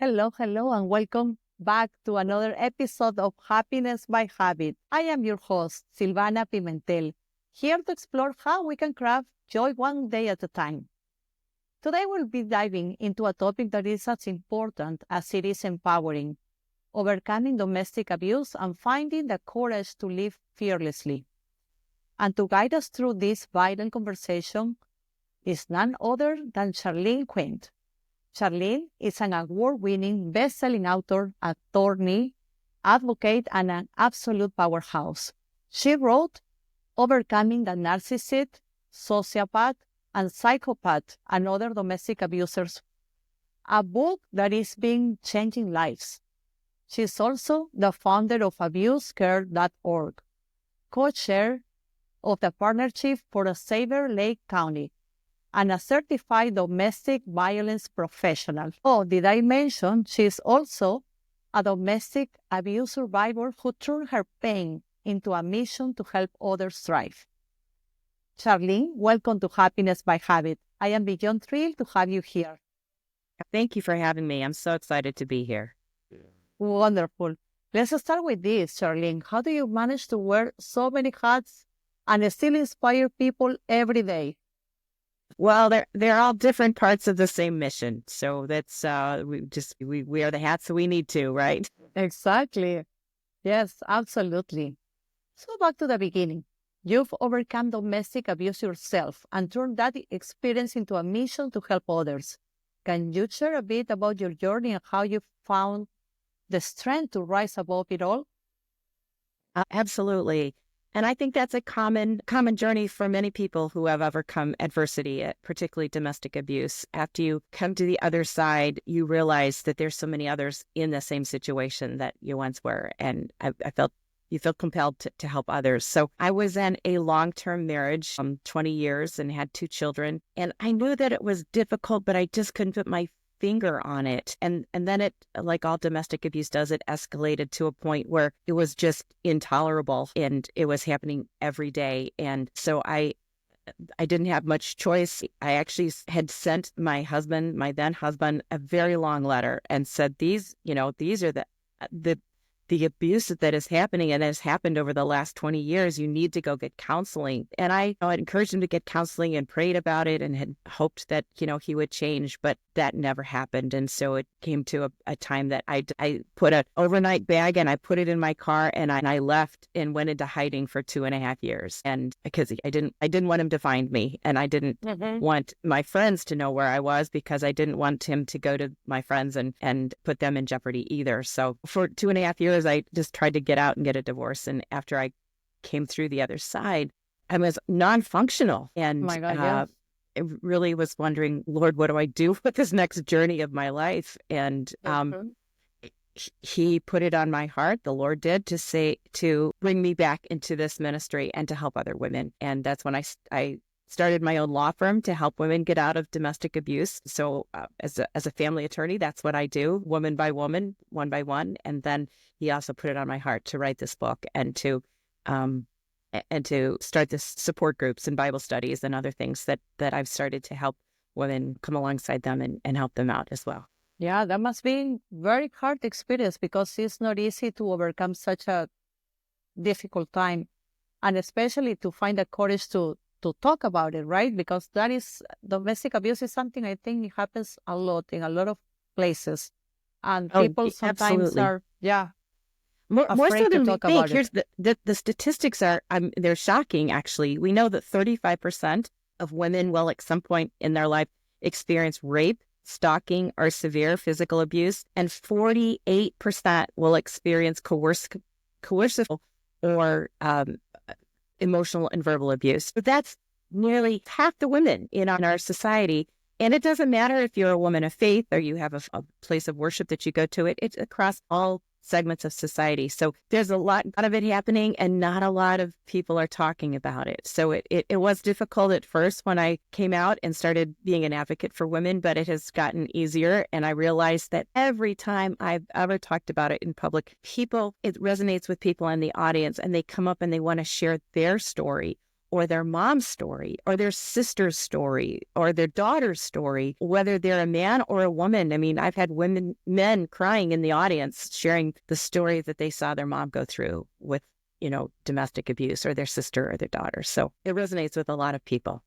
Hello, hello, and welcome back to another episode of Happiness by Habit. I am your host, Silvana Pimentel, here to explore how we can craft joy one day at a time. Today, we'll be diving into a topic that is as important as it is empowering: overcoming domestic abuse and finding the courage to live fearlessly. And to guide us through this vital conversation is none other than Charlene Quint. Charlene is an award-winning, best-selling author, attorney, advocate, and an absolute powerhouse. She wrote Overcoming the Narcissist, Sociopath, and Psychopath, and Other Domestic Abusers, a book that is being changing lives. She's also the founder of abusecare.org, co-chair of the Partnership for a Safer Lake County, and a certified domestic violence professional. Oh, did I mention she's also a domestic abuse survivor who turned her pain into a mission to help others thrive? Charlene, welcome to Happiness by Habit. I am beyond thrilled to have you here. Thank you for having me. I'm so excited to be here. Wonderful. Let's start with this, Charlene. How do you manage to wear so many hats and still inspire people every day? Well, they're all different parts of the same mission. So that's we wear the hats that we need to, right? Exactly. Yes, absolutely. Let's go back to the beginning. You've overcome domestic abuse yourself and turned that experience into a mission to help others. Can you share a bit about your journey and how you found the strength to rise above it all? Absolutely. And I think that's a common journey for many people who have overcome adversity, particularly domestic abuse. After you come to the other side, you realize that there's so many others in the same situation that you once were. And you feel compelled to help others. So I was in a long-term marriage, 20 years, and had 2 children. And I knew that it was difficult, but I just couldn't put my finger on it. And then it, like all domestic abuse does, it escalated to a point where it was just intolerable and it was happening every day. And so I didn't have much choice. I actually had sent my then husband, a very long letter and said, these are the abuse that is happening and has happened over the last 20 years. You need to go get counseling. And I had encouraged him to get counseling and prayed about it and had hoped that, he would change, but that never happened. And so it came to a time that I put an overnight bag and I put it in my car and I left and went into hiding for 2.5 years. And because I didn't want him to find me, and I didn't want my friends to know where I was, because I didn't want him to go to my friends and put them in jeopardy either. So for 2.5 years, I just tried to get out and get a divorce. And after I came through the other side, I was non-functional. And My God, yeah. I really was wondering, Lord, what do I do with this next journey of my life? And he put it on my heart, the Lord did, to bring me back into this ministry and to help other women. And that's when I started my own law firm to help women get out of domestic abuse. So as a family attorney, that's what I do, woman by woman, one by one. And then he also put it on my heart to write this book and to start this support groups and Bible studies and other things that I've started to help women come alongside them and help them out as well. Yeah, that must be very hard experience because it's not easy to overcome such a difficult time, and especially to find the courage to talk about it, right? Because domestic abuse is something I think it happens a lot in a lot of places, and people sometimes absolutely. are More so than we talk think. about Here's the statistics are they're shocking. Actually, we know that 35% of women will at some point in their life experience rape, stalking, or severe physical abuse, and 48% will experience coercive or emotional and verbal abuse. But that's nearly half the women in our society. And it doesn't matter if you're a woman of faith or you have a place of worship that you go to. It's across all segments of society. So there's a lot of it happening, and not a lot of people are talking about it. So it was difficult at first when I came out and started being an advocate for women, but it has gotten easier. And I realized that every time I've ever talked about it in public, it resonates with people in the audience, and they come up and they want to share their story or their mom's story or their sister's story or their daughter's story, whether they're a man or a woman. I mean, I've had men crying in the audience, sharing the story that they saw their mom go through with, domestic abuse, or their sister or their daughter. So it resonates with a lot of people.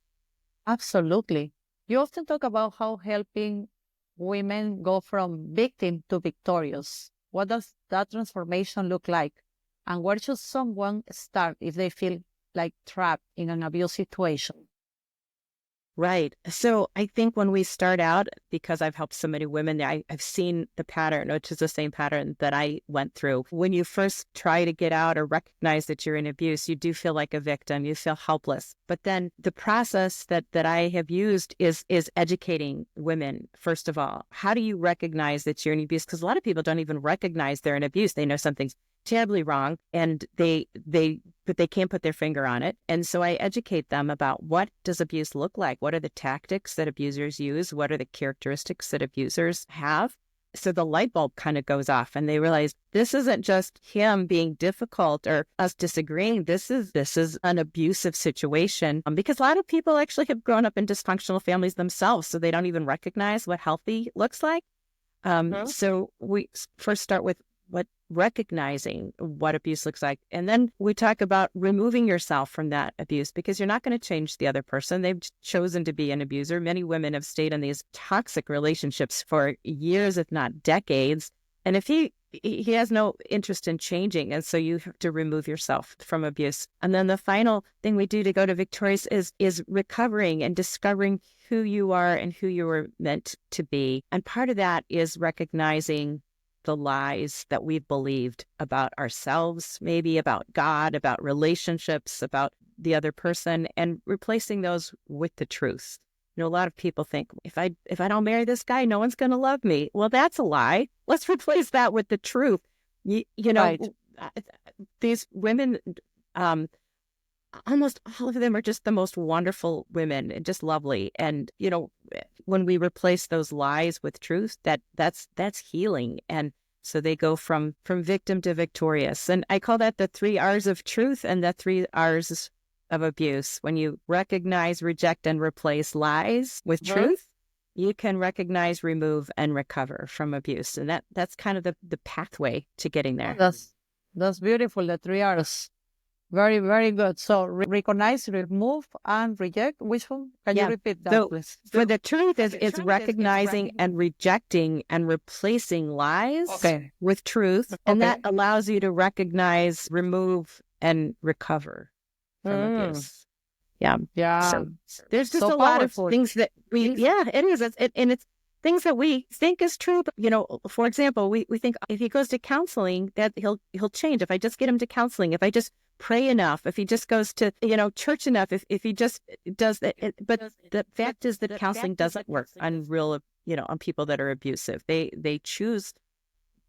Absolutely. You often talk about how helping women go from victim to victorious. What does that transformation look like? And where should someone start if they feel like trapped in an abuse situation? Right. So I think when we start out, because I've helped so many women, I've seen the pattern, which is the same pattern that I went through. When you first try to get out or recognize that you're in abuse, you do feel like a victim. You feel helpless. But then the process that I have used is educating women, first of all. How do you recognize that you're in abuse? Because a lot of people don't even recognize they're in abuse. They know something's terribly wrong, and but they can't put their finger on it. And so I educate them about, what does abuse look like? What are the tactics that abusers use? What are the characteristics that abusers have? So the light bulb kind of goes off, and they realize this isn't just him being difficult or us disagreeing. This is an abusive situation, because a lot of people actually have grown up in dysfunctional families themselves, so they don't even recognize what healthy looks like. So we first start with recognizing what abuse looks like. And then we talk about removing yourself from that abuse, because you're not going to change the other person. They've chosen to be an abuser. Many women have stayed in these toxic relationships for years, if not decades. And if he has no interest in changing, and so you have to remove yourself from abuse. And then the final thing we do to go to victorious is recovering and discovering who you are and who you were meant to be. And part of that is recognizing the lies that we've believed about ourselves, maybe about God, about relationships, about the other person, and replacing those with the truth. A lot of people think, if I don't marry this guy, no one's going to love me. Well, that's a lie. Let's replace that with the truth. Right. These women, almost all of them are just the most wonderful women, and just lovely. And, when we replace those lies with truth, that's healing. And so they go from victim to victorious. And I call that the 3 R's of truth and the 3 R's of abuse. When you recognize, reject, and replace lies with truth, you can recognize, remove, and recover from abuse. And that's kind of the pathway to getting there. That's beautiful, the 3 R's. Very, very good. So recognize, remove, and reject. Which one? Can you repeat that, please? For the truth it's recognizing and rejecting and replacing lies with truth. And that allows you to recognize, remove, and recover from abuse. Yeah. So there's just a lot of things that it is. It's things that we think is true. But, for example, we think if he goes to counseling, that he'll change. If I just get him to counseling, if I just pray enough, if he just goes to, church enough, if he just does that. But the fact is that counseling doesn't work on on people that are abusive. They choose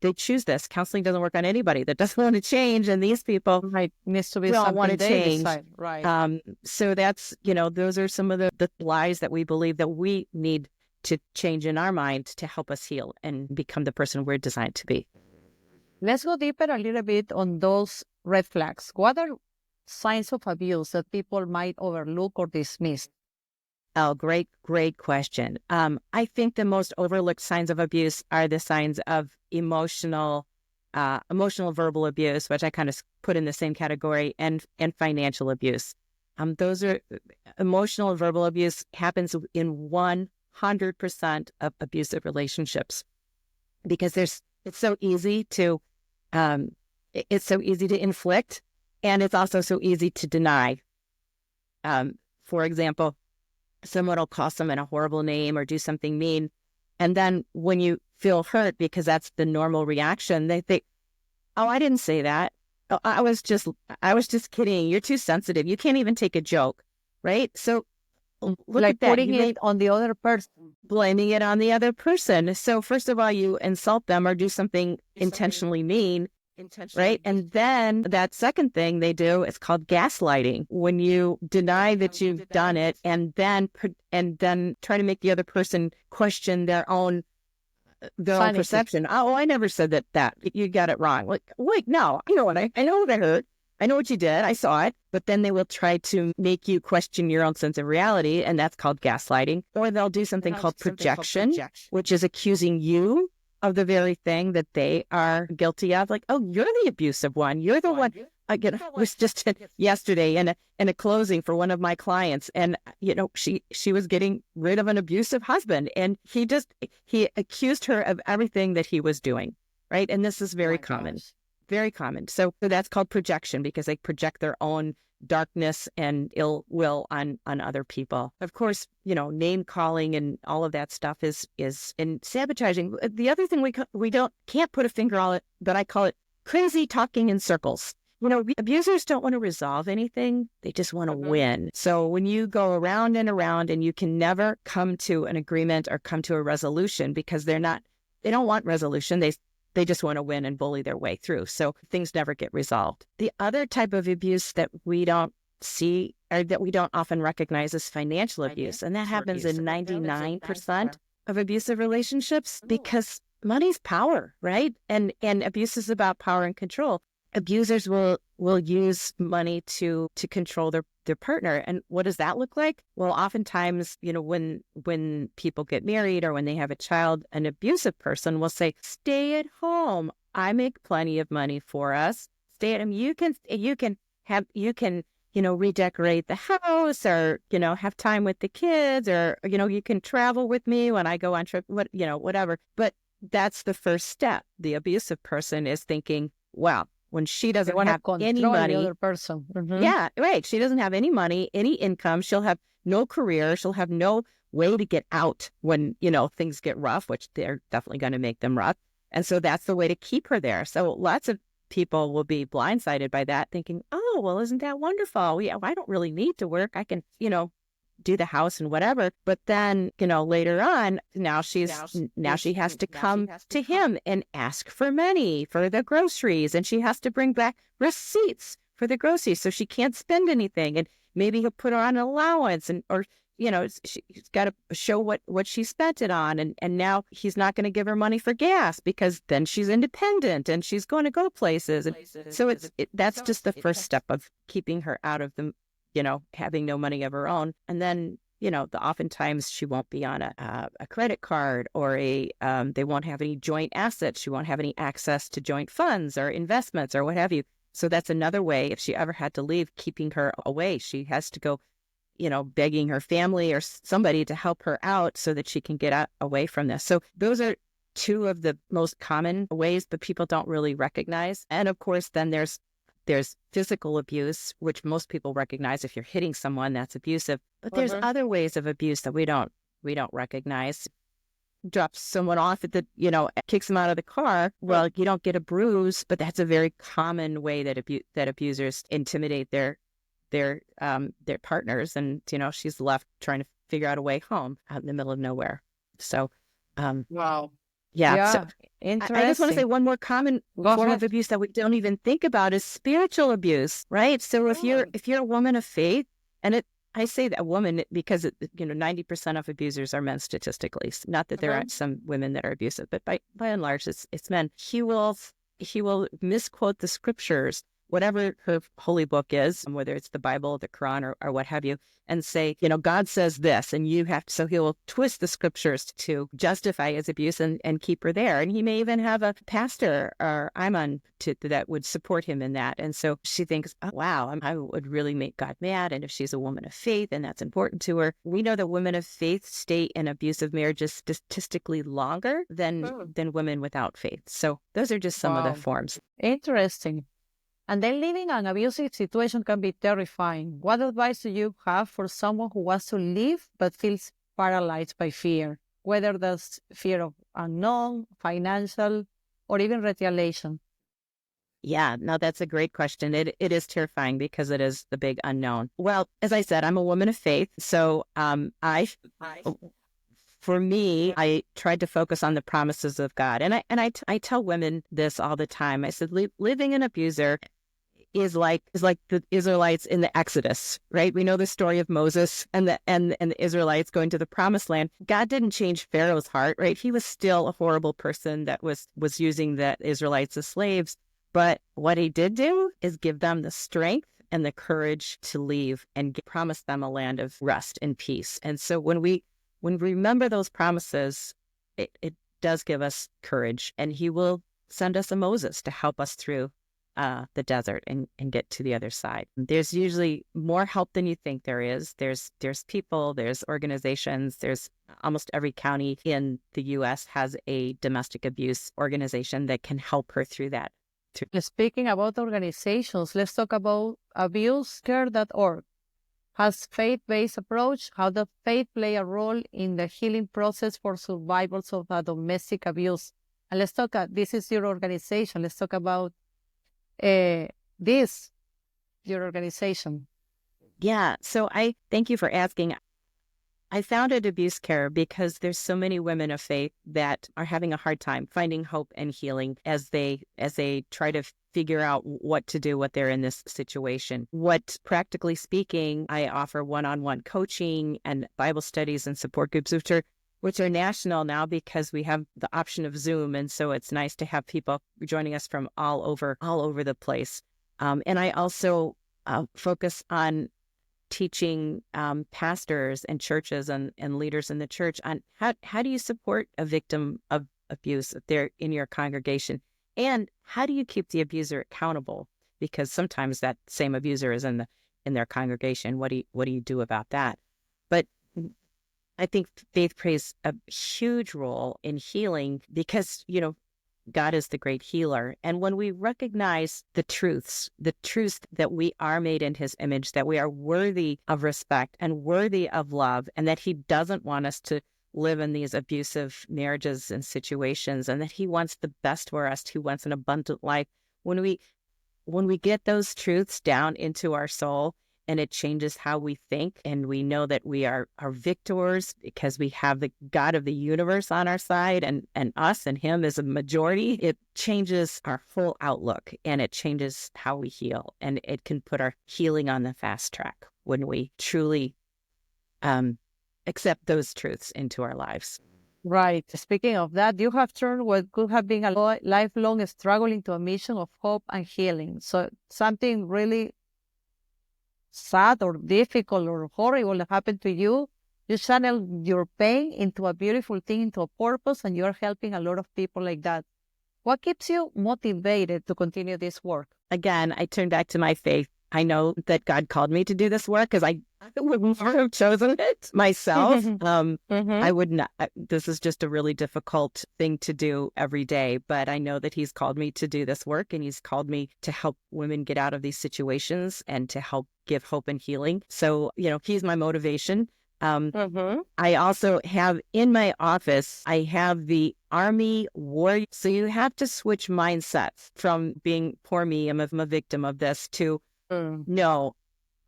this. Counseling doesn't work on anybody that doesn't want to change. And these people needs to be don't want to change. Right. So that's, those are some of the lies that we believe that we need to change in our mind to help us heal and become the person we're designed to be. Let's go deeper a little bit on those red flags. What are signs of abuse that people might overlook or dismiss? Oh, great question. I think the most overlooked signs of abuse are the signs of emotional verbal abuse, which I kind of put in the same category, and financial abuse. Those are emotional verbal abuse happens in 100% of abusive relationships, because it's so easy to inflict, and it's also so easy to deny. For example, someone will call someone a horrible name or do something mean, and then when you feel hurt, because that's the normal reaction, they think, "Oh, I didn't say that. Oh, I was just kidding. You're too sensitive. You can't even take a joke," right? So look at that. Putting it on the other person. Blaming it on the other person. So first of all, you insult them or do something intentionally mean, right? And then that second thing they do is called gaslighting. When you deny that you've done it and then try to make the other person question their own perception. "Oh, I never said that. You got it wrong." Like, wait, no, I know what I hurt. I know what you did. I saw it. But then they will try to make you question your own sense of reality. And that's called gaslighting. Or they'll do something called projection, which is accusing you of the very thing that they are guilty of. Like, oh, you're the abusive one. You're the one. Again, I was just yesterday in a closing for one of my clients, and she was getting rid of an abusive husband, and he accused her of everything that he was doing, right? And this is very common, very common. So that's called projection, because they project their own darkness and ill will on other people. Of course, name calling and all of that stuff is in sabotaging. The other thing we can't put a finger on it, but I call it crazy talking in circles. Abusers don't want to resolve anything. They just want to win. So when you go around and around and you can never come to an agreement or come to a resolution, because they don't want resolution. They just want to win and bully their way through. So things never get resolved. The other type of abuse that we don't see, or that we don't often recognize, is financial abuse. And that happens in 99% of abusive relationships, because money's power, right? And abuse is about power and control. Abusers will use money to control their partner. And what does that look like? Well, oftentimes, when people get married or when they have a child, an abusive person will say, stay at home. I make plenty of money for us. Stay at home. You can redecorate the house, or, have time with the kids, or, you can travel with me when I go on trip, whatever. But that's the first step. The abusive person is thinking, wow, when she doesn't have any money, the other person. Yeah, right. She doesn't have any money, any income. She'll have no career. She'll have no way to get out when, things get rough, which they're definitely going to make them rough. And so that's the way to keep her there. So lots of people will be blindsided by that, thinking, oh, well, isn't that wonderful? Yeah, I don't really need to work. I can, do the house and whatever. But then, later on, now she has to come to him and ask for money for the groceries, and she has to bring back receipts for the groceries, so she can't spend anything. And maybe he'll put her on an allowance, or she's got to show what she spent it on. And now he's not going to give her money for gas, because then she's independent and she's going to go places. And so that's just the first step of keeping her out of the having no money of her own. And then, oftentimes she won't be on a credit card, or they won't have any joint assets. She won't have any access to joint funds or investments or what have you. So that's another way, if she ever had to leave, keeping her away. She has to go, begging her family or somebody to help her out so that she can get away from this. So those are two of the most common ways, but people don't really recognize. And of course, then there's physical abuse, which most people recognize. If you're hitting someone, that's abusive. But there's other ways of abuse that we don't recognize. Drops someone off at the, kicks them out of the car. Well, you don't get a bruise, but that's a very common way that abusers intimidate their partners. And, she's left trying to figure out a way home out in the middle of nowhere. So, wow. Yeah. So I just want to say one more common form of abuse that we don't even think about is spiritual abuse, right? So if you're a woman of faith, and I say that woman because 90% of abusers are men statistically. Not that there aren't some women that are abusive, but by and large, it's men. He will misquote the scriptures, whatever her holy book is, whether it's the Bible, the Quran, or what have you, and say, God says this, and you have to, so he will twist the scriptures to justify his abuse and keep her there. And he may even have a pastor or imam that would support him in that. And so she thinks, oh, wow, I would really make God mad. And if she's a woman of faith and that's important to her, we know that women of faith stay in abusive marriages statistically longer than women without faith. So those are just some of the forms. Interesting. And then living an abusive situation can be terrifying. What advice do you have for someone who wants to leave but feels paralyzed by fear, whether that's fear of unknown, financial, or even retaliation? Yeah, no, that's a great question. It is terrifying because it is the big unknown. Well, as I said, I'm a woman of faith. So for me, I tried to focus on the promises of God. And I tell women this all the time. I said, living an abuser is like the Israelites in the Exodus, right? We know the story of Moses and the Israelites going to the promised land. God didn't change Pharaoh's heart, right? He was still a horrible person that was using the Israelites as slaves. But what he did do is give them the strength and the courage to leave and promise them a land of rest and peace. And so when we remember those promises, it does give us courage, and he will send us a Moses to help us through the desert and get to the other side. There's usually more help than you think there is. There's people, there's organizations, there's almost every county in the U.S. has a domestic abuse organization that can help her through that. Speaking about organizations, let's talk about abusecare.org. Has faith-based approach. How does faith play a role in the healing process for survivors of domestic abuse? And let's talk, this is your organization. Let's talk about your organization. Yeah. So I thank you for asking. I founded Abuse Care because there's so many women of faith that are having a hard time finding hope and healing as they try to figure out what to do, what they're in this situation. What, practically speaking, I offer one-on-one coaching and Bible studies and support groups, which are national now because we have the option of Zoom. And so it's nice to have people joining us from all over the place. And I also focus on teaching pastors and churches and leaders in the church on how do you support a victim of abuse if they're in your congregation, and how do you keep the abuser accountable, because sometimes that same abuser is in their congregation. What do you do about that? But I think faith plays a huge role in healing because, God is the great healer. And when we recognize the truths that we are made in his image, that we are worthy of respect and worthy of love, and that he doesn't want us to live in these abusive marriages and situations, and that he wants the best for us, he wants an abundant life. When we get those truths down into our soul, and it changes how we think, and we know that we are victors because we have the God of the universe on our side, and us and him is a majority. It changes our whole outlook, and it changes how we heal, and it can put our healing on the fast track when we truly accept those truths into our lives. Right. Speaking of that, you have turned what could have been a lifelong struggle into a mission of hope and healing. So something really sad or difficult or horrible that happened to you, you channel your pain into a beautiful thing, into a purpose, and you're helping a lot of people like that. What keeps you motivated to continue this work? Again, I turn back to my faith. I know that God called me to do this work because I would never have chosen it myself. I would not. This is just a really difficult thing to do every day, but I know that he's called me to do this work, and he's called me to help women get out of these situations and to help give hope and healing. So, he's my motivation. I also have in my office, I have the Army Warrior. So you have to switch mindsets from being, poor me, I'm a victim of this, to no,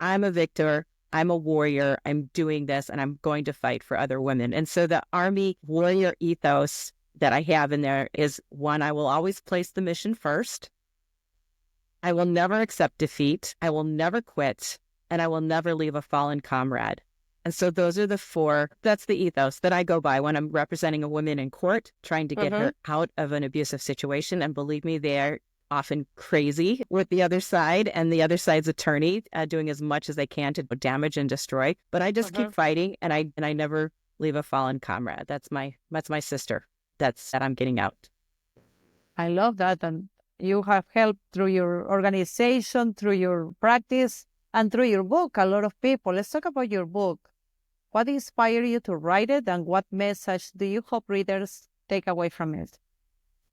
I'm a victor, I'm a warrior, I'm doing this, and I'm going to fight for other women. And so the Army Warrior ethos that I have in there is, one, I will always place the mission first. I will never accept defeat. I will never quit. And I will never leave a fallen comrade. And so those are the four. That's the ethos that I go by when I'm representing a woman in court, trying to get her out of an abusive situation. And believe me, they're often crazy with the other side and the other side's attorney doing as much as they can to damage and destroy. But I just keep fighting, and I never leave a fallen comrade. That's my sister. That I'm getting out. I love that. And you have helped through your organization, through your practice, and through your book, a lot of people. Let's talk about your book. What inspired you to write it, and what message do you hope readers take away from it?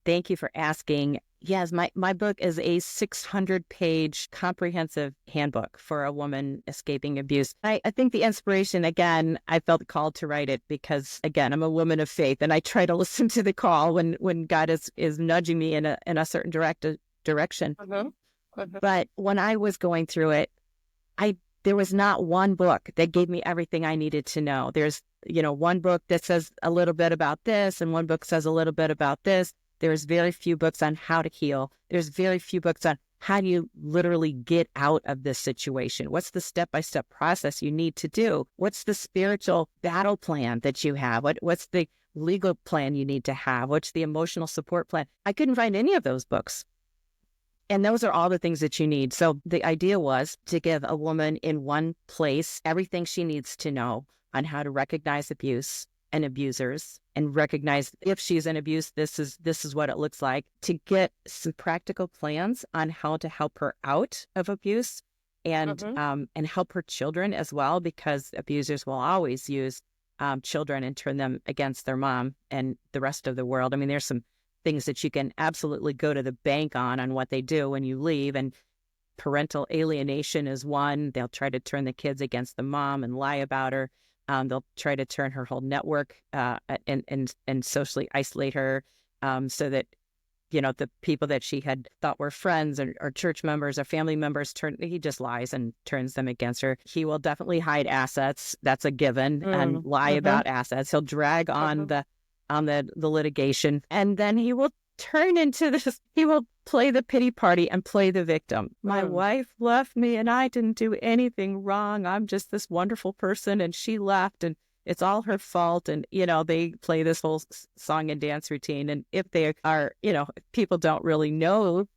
Thank you for asking. Yes, my book is a 600-page comprehensive handbook for a woman escaping abuse. I think the inspiration, again, I felt called to write it because, again, I'm a woman of faith, and I try to listen to the call when God is nudging me in a certain direction. But when I was going through it, there was not one book that gave me everything I needed to know. There's, one book that says a little bit about this, and one book says a little bit about this. There's very few books on how to heal. There's very few books on how do you literally get out of this situation. What's the step-by-step process you need to do? What's the spiritual battle plan that you have? What's the legal plan you need to have? What's the emotional support plan? I couldn't find any of those books. And those are all the things that you need. So the idea was to give a woman in one place everything she needs to know on how to recognize abuse and abusers, and recognize if she's in abuse, this is what it looks like, to get some practical plans on how to help her out of abuse, and help her children as well, because abusers will always use children and turn them against their mom and the rest of the world. I mean, there's some things that you can absolutely go to the bank on what they do when you leave. And parental alienation is one. They'll try to turn the kids against the mom and lie about her. They'll try to turn her whole network and socially isolate her, so that, the people that she had thought were friends or church members or family members, he just lies and turns them against her. He will definitely hide assets. That's a given, and lie about assets. He'll drag on the litigation, and then he will turn into this. He will play the pity party and play the victim. My wife left me and I didn't do anything wrong. I'm just this wonderful person and she left and it's all her fault. And, they play this whole song and dance routine. And if they are, if people don't really know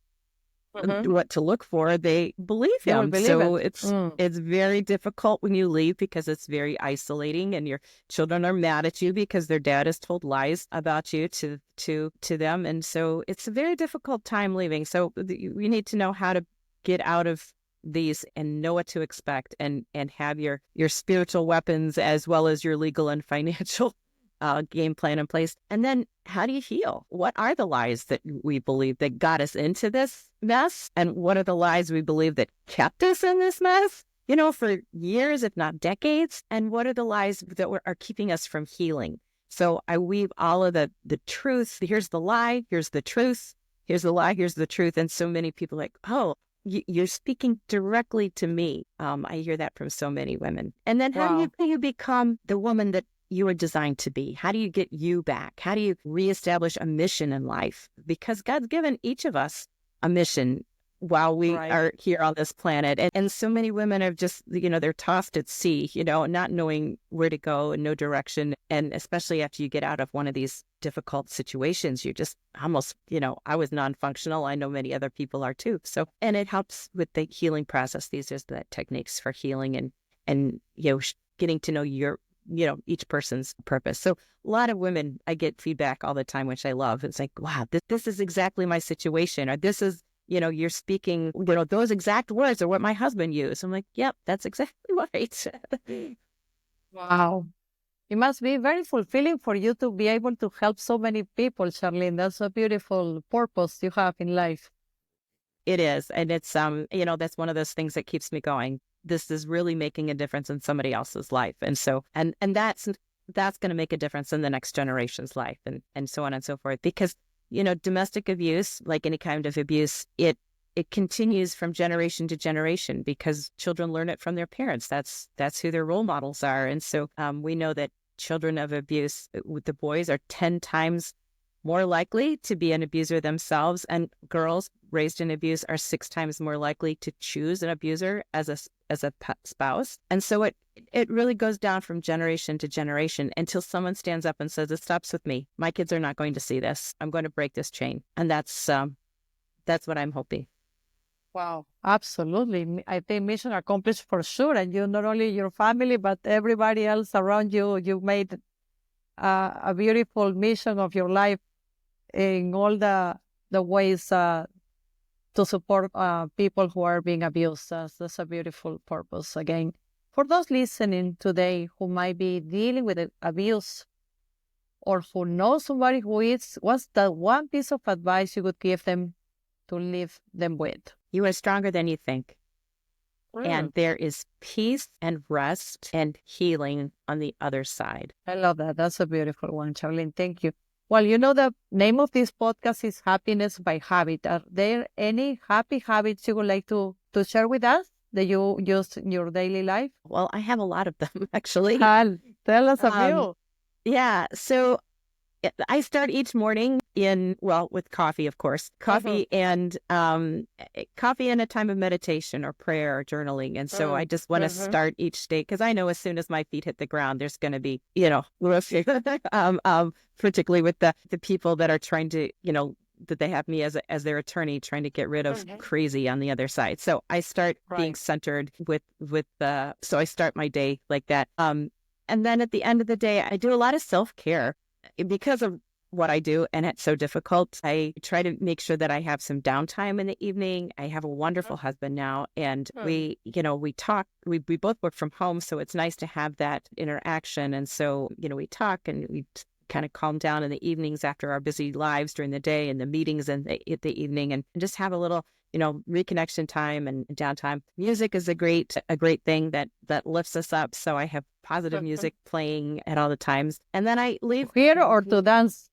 what to look for, they believe him. It's very difficult when you leave, because it's very isolating, and your children are mad at you because their dad has told lies about you to them, and so it's a very difficult time leaving. So you need to know how to get out of these and know what to expect, and have your spiritual weapons as well as your legal and financial game plan in place. And then how do you heal? What are the lies that we believe that got us into this mess? And what are the lies we believe that kept us in this mess, for years, if not decades? And what are the lies that are keeping us from healing? So I weave all of the truth. Here's the lie. Here's the truth. Here's the lie. Here's the truth. And so many people are like, oh, you're speaking directly to me. I hear that from so many women. And then how do you become the woman that you were designed to be? How do you get you back? How do you reestablish a mission in life? Because God's given each of us a mission while we are here on this planet. And so many women are just, they're tossed at sea, not knowing where to go and no direction. And especially after you get out of one of these difficult situations, you're just almost, I was non-functional. I know many other people are too. So, and it helps with the healing process. These are the techniques for healing and getting to know each person's purpose. So a lot of women, I get feedback all the time, which I love. It's like, wow, this is exactly my situation. Or this is, you're speaking, those exact words are what my husband used. I'm like, yep, that's exactly right. Wow. It must be very fulfilling for you to be able to help so many people, Charlene. That's a beautiful purpose you have in life. It is. And it's, that's one of those things that keeps me going. This is really making a difference in somebody else's life. And so, and that's going to make a difference in the next generation's life, and so on and so forth. Because, domestic abuse, like any kind of abuse, it continues from generation to generation, because children learn it from their parents. That's who their role models are. And so we know that children of abuse, with the boys, are 10 times more likely to be an abuser themselves, and girls raised in abuse are 6 times more likely to choose an abuser as a spouse. And so it really goes down from generation to generation until someone stands up and says, it stops with me. My kids are not going to see this. I'm going to break this chain. And that's what I'm hoping. Wow, absolutely. I think mission accomplished for sure. And you, not only your family, but everybody else around you, you made a beautiful mission of your life in all the ways to support people who are being abused. That's a beautiful purpose. Again, for those listening today who might be dealing with abuse, or who know somebody who is, what's the one piece of advice you would give them to leave them with? You are stronger than you think. And there is peace and rest and healing on the other side. I love that. That's a beautiful one, Charlene. Thank you. Well, the name of this podcast is Happiness by Habit. Are there any happy habits you would like to share with us that you use in your daily life? Well, I have a lot of them, actually. Tell us a few. Yeah. So I start each morning with coffee, of course, coffee and a time of meditation or prayer or journaling. And so I just want to start each day, because I know as soon as my feet hit the ground, there's going to be, particularly with the people that are trying to, that they have me as their attorney trying to get rid of crazy on the other side. So I start being centered with so I start my day like that. And then at the end of the day, I do a lot of self-care because of what I do, and it's so difficult. I try to make sure that I have some downtime in the evening. I have a wonderful husband now, and we talk. We both work from home, so it's nice to have that interaction. And so, we talk and we kind of calm down in the evenings after our busy lives during the day and the meetings at the evening, and just have a little, reconnection time and downtime. Music is a great thing that lifts us up. So I have positive music playing at all the times, and then I leave here or to dance.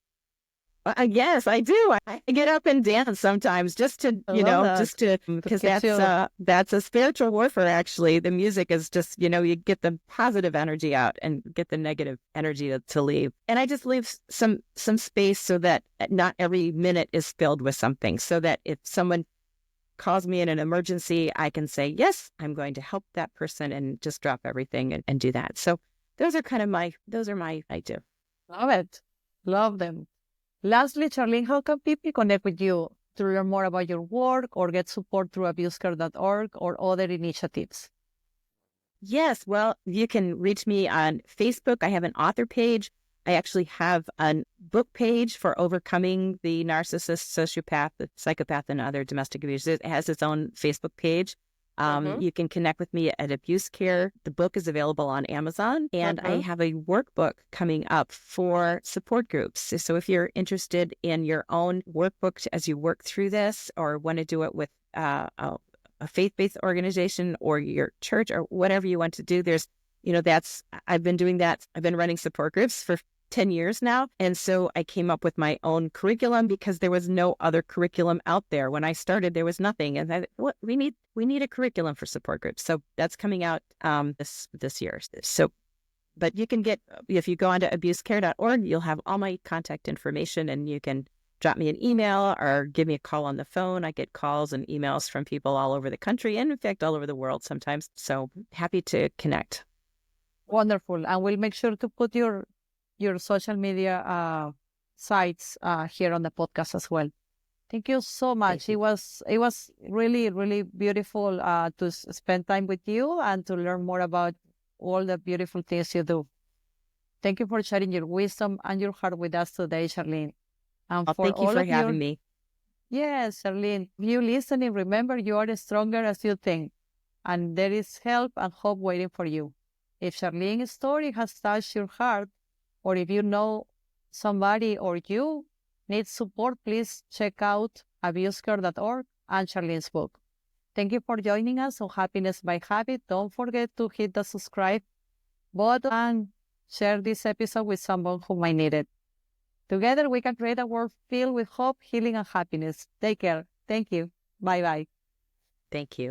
Yes, I do. I get up and dance sometimes just to, because that's a spiritual warfare, actually. The music is just, you get the positive energy out and get the negative energy to leave. And I just leave some space so that not every minute is filled with something, so that if someone calls me in an emergency, I can say, yes, I'm going to help that person, and just drop everything and do that. So those are my I do. Love it. Love them. Lastly, Charlene, how can people connect with you to learn more about your work or get support through abusive.org or other initiatives? Yes, well, you can reach me on Facebook. I have an author page. I actually have a book page for Overcoming the Narcissist, Sociopath, the Psychopath, and other domestic abusers. It has its own Facebook page. You can connect with me at Abuse Care. The book is available on Amazon, and I have a workbook coming up for support groups. So if you're interested in your own workbook as you work through this, or want to do it with a faith-based organization or your church or whatever you want to do, there's, I've been doing that. I've been running support groups for 10 years now. And so I came up with my own curriculum because there was no other curriculum out there. When I started, there was nothing. And we need a curriculum for support groups. So that's coming out this year. So, but you can if you go onto abusecare.org, you'll have all my contact information, and you can drop me an email or give me a call on the phone. I get calls and emails from people all over the country, and in fact, all over the world sometimes. So happy to connect. Wonderful. And we'll make sure to put your social media sites here on the podcast as well. Thank you so much. It was really, really beautiful to spend time with you and to learn more about all the beautiful things you do. Thank you for sharing your wisdom and your heart with us today, Charlene. And thank you for having me. Yes, Charlene. If you listening, remember you are as stronger as you think, and there is help and hope waiting for you. If Charlene's story has touched your heart, or if you know somebody or you need support, please check out abusecare.org and Charlene's book. Thank you for joining us on Happiness by Habit. Don't forget to hit the subscribe button and share this episode with someone who might need it. Together, we can create a world filled with hope, healing, and happiness. Take care. Thank you. Bye-bye. Thank you.